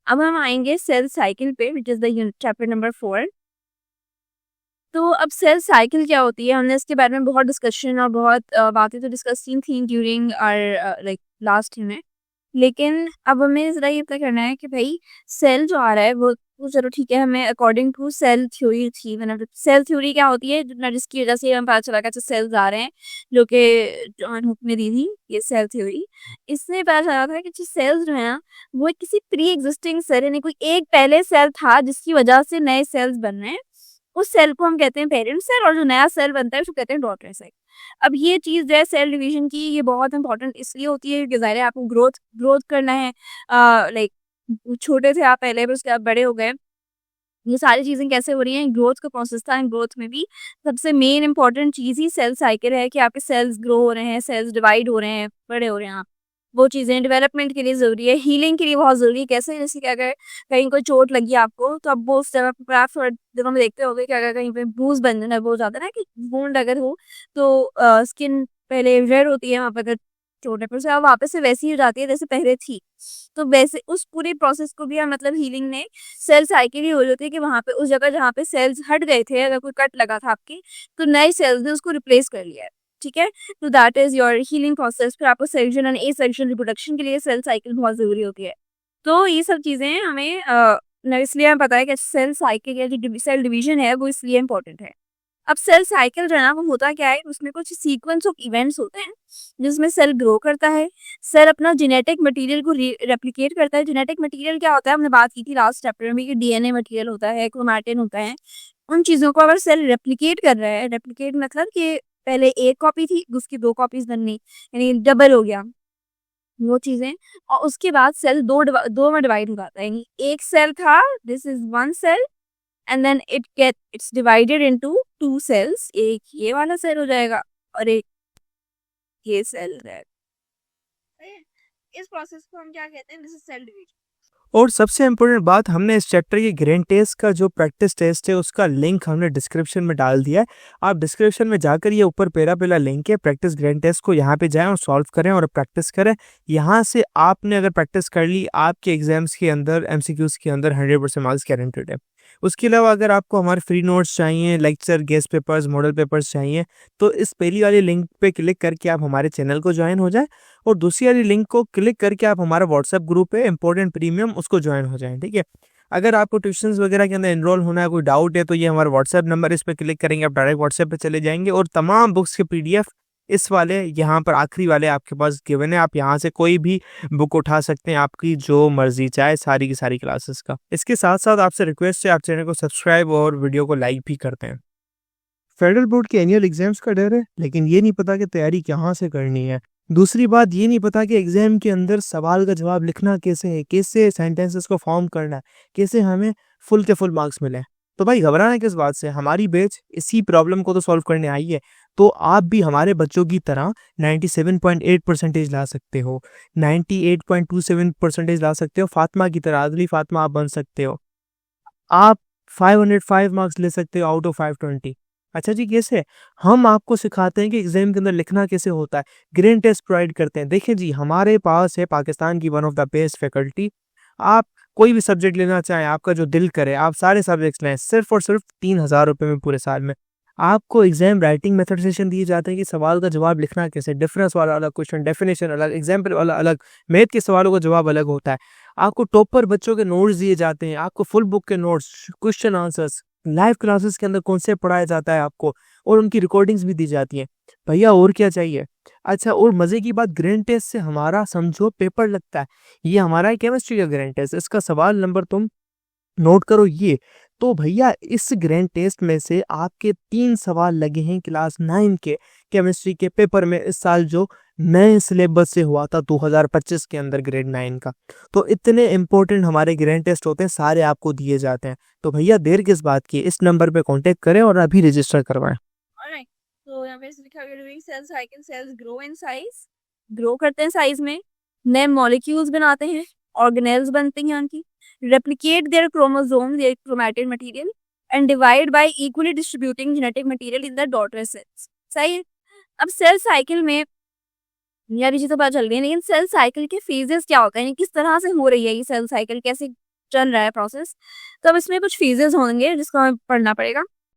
अब हम आएंगे सेल साइकिल पे, which is the chapter number 4। तो अब सेल साइकिल क्या होती है, हमने इसके बारे में बहुत डिस्कशन और बहुत बातें तो डिस्कस की थी ड्यूरिंग आवर लाइक लास्ट में। लेकिन अब हमें ज़रा ये पता करना है कि भाई सेल जो आ रहा है वो चलो ठीक है, हमें अकॉर्डिंग टू सेल थ्योरी थी, मतलब सेल थ्योरी क्या होती है, जिसकी वजह से हमें पता चला कि अच्छा सेल्स आ रहे हैं, जो कि जॉन हुक ने दी थी ये सेल थ्योरी। इससे पता चला था कि जो सेल्स जो है ना, वो किसी प्री एग्जिस्टिंग सेल, यानी कोई एक पहले सेल था जिसकी वजह से नए सेल्स बन रहे हैं, उस सेल को हम कहते हैं पेरेंट सेल, और जो नया सेल बनता है उसको कहते हैं डॉटर सेल। अब ये चीज़ जो है सेल डिवीजन की, ये बहुत इंपॉर्टेंट इसलिए होती है क्योंकि ज़ाहिर है आपको ग्रोथ ग्रोथ करना है। लाइक छोटे थे आप पहले, फिर उसके बाद बड़े हो गए, ये सारी चीज़ें कैसे हो रही हैं, ग्रोथ का प्रोसेस था। एंड ग्रोथ में भी सबसे मेन इंपॉर्टेंट चीज़ ही सेल साइकिल है कि आपके सेल्स ग्रो हो रहे हैं, सेल्स डिवाइड हो रहे हैं, बड़े हो रहे हैं आप। वो चीज़ें डेवलपमेंट के लिए ज़रूरी है, हीलिंग के लिए बहुत ज़रूरी है। कैसे, जैसे कि अगर कहीं कोई चोट लगी आपको, तो अब वो उस जगह पर आप थोड़े दिनों में देखते होंगे कि अगर कहीं पे बूज बनना वो हो जाता है ना, कि वुंड अगर हो तो स्किन पहले रेड होती है वहाँ पे, अगर चोट है, फिर उसके बाद वापस से वैसी ही हो जाती है जैसे पहले थी। तो वैसे उस पूरे प्रोसेस को भी हम मतलब हीलिंग में सेल साइकिल ही हो जाती है कि वहाँ पे उस जगह जहाँ पे सेल्स हट गए थे, अगर कोई कट लगा था आपकी, तो नए सेल्स ने उसको रिप्लेस कर लिया है। ठीक है, तो that is your healing process. फिर आपको section and A section reproduction के लिए सेल साइकिल बहुत जरूरी होती है। तो ये सब चीजें हमें इसलिए हमें पता है कि सेल साइकिल या जो सेल डिवीजन है वो इसलिए इंपॉर्टेंट है। अब सेल साइकिल जो है ना, वो होता क्या है, उसमें कुछ सीक्वेंस ऑफ इवेंट्स होते हैं जिसमें सेल ग्रो करता है, सेल अपना जेनेटिक मटेरियल को रेप्लिकेट करता है। जेनेटिक मटेरियल क्या होता है, हमने बात की थी लास्ट चैप्टर में कि डीएनए मटेरियल होता है, क्रोमैटिन होता है। उन चीज़ों को अगर सेल रेप्लिकेट कर रहा है, रेप्लिकेट मतलब कि पहले एक कॉपी थी, उसकी दो कॉपीज बननी, यानी डबल हो गया वो चीजें। और उसके बाद सेल दो में डिवाइड हो जाता है, यानी एक सेल था, this is one cell, and then it's divided into two cells, एक ये वाला सेल हो जाएगा और एक ये सेल है। इस प्रोसेस को हम क्या कहते हैं, दिस इज सेल डिवीजन। और सबसे इम्पोर्टेंट बात, हमने इस चैप्टर के ग्रेन टेस्ट का जो प्रैक्टिस टेस्ट है उसका लिंक हमने डिस्क्रिप्शन में डाल दिया है। आप डिस्क्रिप्शन में जाकर ये ऊपर पहला लिंक है प्रैक्टिस ग्रेन टेस्ट को, यहाँ पे जाएं और सॉल्व करें और प्रैक्टिस करें। यहाँ से आपने अगर प्रैक्टिस कर ली, आपके एग्जाम्स के अंदर एमसीक्यूज के अंदर 100% मार्क्स गारंटेड है। उसके अलावा अगर आपको हमारे फ्री नोट्स चाहिए, lecture, guest papers, model papers चाहिए, तो इस पहली वाली लिंक पे क्लिक करके आप हमारे चैनल को ज्वाइन हो जाए, और दूसरी वाली लिंक को क्लिक करके आप हमारा व्हाट्सएप ग्रुप है इंपॉर्टेंट प्रीमियम, उसको ज्वाइन हो जाएं। ठीक है, अगर आपको ट्यूशंस वगैरह के अंदर एनरोल होना है, कोई डाउट है, तो ये हमारा व्हाट्सएप नंबर, इस पर क्लिक करेंगे आप डायरेक्ट व्हाट्सएप पे चले जाएंगे, और तमाम बुक्स के पीडीएफ इस वाले यहाँ पर आखिरी वाले आपके पास गिवन है। आप यहाँ से कोई भी बुक उठा सकते हैं, आपकी जो मर्जी चाहे, सारी की सारी क्लासेस का। इसके साथ साथ आपसे रिक्वेस्ट है, आप चैनल को सब्सक्राइब और वीडियो को लाइक भी करते हैं। फेडरल बोर्ड के एनुअल एग्जाम्स का डर है, लेकिन ये नहीं पता कि तैयारी कहाँ से करनी है। दूसरी बात, ये नहीं पता कि एग्जाम के अंदर सवाल का जवाब लिखना कैसे है, कैसे सेंटेंसेस को फॉर्म करना है, कैसे हमें फुल के फुल मार्क्स मिले। तो भाई घबराना किस बात से, हमारी बैच इसी प्रॉब्लम को तो सॉल्व करने आई है। तो आप भी हमारे बच्चों की तरह 97.8 परसेंटेज ला सकते हो, 98.27 परसेंटेज ला सकते हो, फातिमा की तरह, अदली फातिमा आप बन सकते हो। आप 505 मार्क्स ले सकते हो आउट ऑफ 520। अच्छा जी, कैसे? हम आपको सिखाते हैं कि एग्जाम के अंदर लिखना कैसे होता है, ग्रेन टेस्ट प्रोवाइड करते हैं। देखिए जी, हमारे पास है पाकिस्तान की one of the best faculty. आप कोई भी सब्जेक्ट लेना चाहें, आपका जो दिल करे, आप सारे सब्जेक्ट्स लें, सिर्फ और सिर्फ 3,000 रुपये में पूरे साल में। आपको एग्जाम राइटिंग मेथड सेशन दिए जाते हैं कि सवाल का जवाब लिखना कैसे, डिफरेंस वाला अलग क्वेश्चन, डेफिनेशन अलग, एग्जाम्पल वाला अलग, मैथ के सवालों का जवाब अलग होता है। आपको टॉपर बच्चों के नोट्स दिए जाते हैं, आपको फुल बुक के notes, question answers, live classes के अंदर कॉन्सेप्ट पढ़ाया जाता है आपको, और उनकी रिकॉर्डिंग्स भी दी जाती हैं। भैया और क्या चाहिए? अच्छा, और मजे की बात, ग्रैंड टेस्ट से हमारा समझो पेपर लगता है। ये हमारा है केमिस्ट्री का ग्रैंड टेस्ट, इसका सवाल नंबर तुम नोट करो ये। तो भैया इस ग्रैंड टेस्ट में से आपके 3 सवाल लगे हैं क्लास 9 के केमिस्ट्री के पेपर में, इस साल जो नए सिलेबस से हुआ था 2025 के अंदर ग्रेड 9 का। तो इतने इंपॉर्टेंट हमारे ग्रैंड टेस्ट होते हैं, सारे आपको दिए जाते हैं। तो भैया देर किस बात की, इस नंबर पे कांटेक्ट करें और अभी रजिस्टर करवाएं। ऑलराइट, तो यहाँ पे लिखा है doing cell cycle, cells grow in size, grow करते हैं साइज में, नए मॉलिक्यूल्स बनाते हैं, ऑर्गेनेल्स बनते हैं उनकी, replicate their chromosome, their chromatin material, and divide by equally distributing genetic material in the daughter cells. सही है। अब सेल साइकिल में यार ये चीज़ तो पता चल गई, लेकिन सेल साइकिल के फेजेस क्या होता है, यानी किस तरह से हो रही है ये सेल साइकिल, कैसे चल रहा है प्रोसेस। तो अब इसमें कुछ फेजेस होंगे जिसको हमें पढ़ना पड़ेगा।